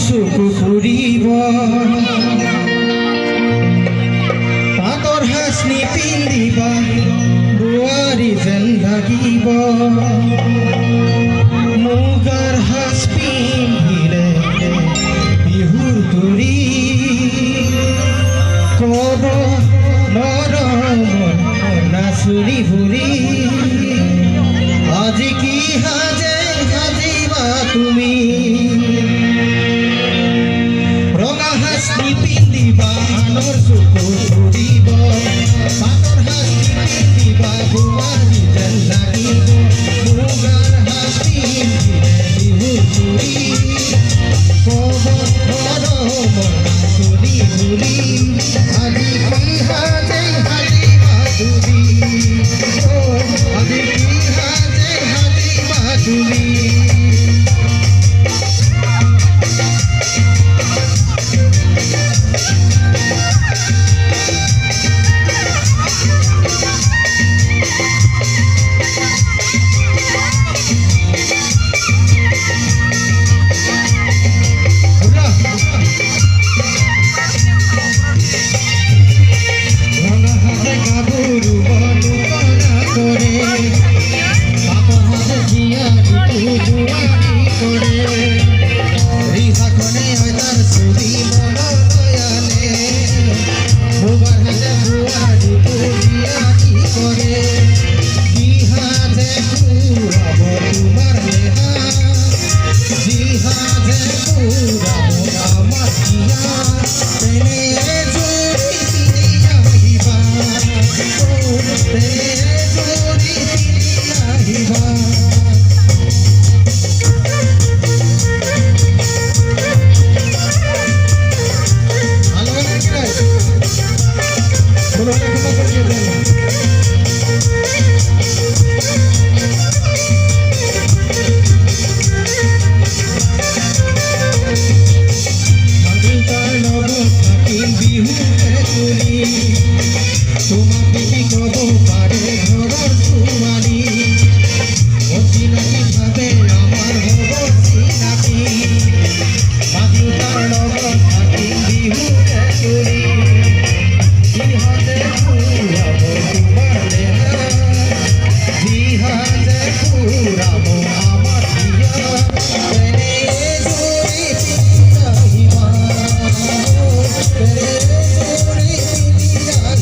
চকু ফুৰিব পাতৰ হাঁচনি পিন্ধিবা বোৱাৰী যেন লাগিব মুগাৰ সাজ পিন্ধিলে বিহুৰ তৰি কব নৰমৰ নাচুৰি ফুৰি আজি কি সাজে সাজিবা তুমি ৰঙা সাজনি পিন্ধিবা আনৰ চকু ফুৰিব পাতৰ সাজনি পিন্ধিবা বোৱাৰী যেন লাগিব মুগাৰ সাজ পিন্ধিলে বিহুৰ তৰি কব নৰমৰ নাচুৰি ফুৰি আজি কি সাজে সাজিবা তুমি আজি কি সাজে সাজিবা তুমি